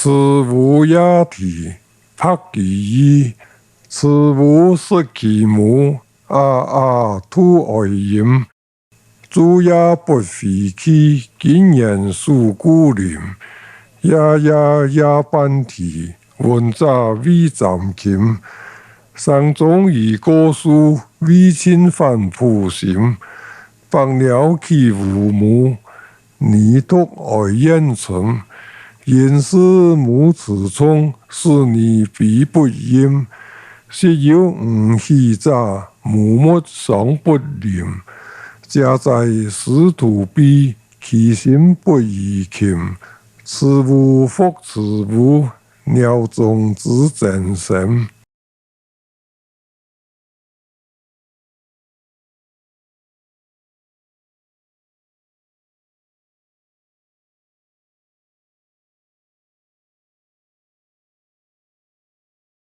慈烏夜啼，拍其衣。慈烏失其母，兔愛音。主也不廢棄，今年數故林。夜半啼，溫雜未暫琴。山中以歌書，未侵犯ผู้心。百鳥起無母，泥土愛煙塵。言是母此蟲，是你必不應。昔有吾喜雜，母沒尚不臨。家在石土壁，其心不移黥。慈烏復慈烏，鳥中之真神。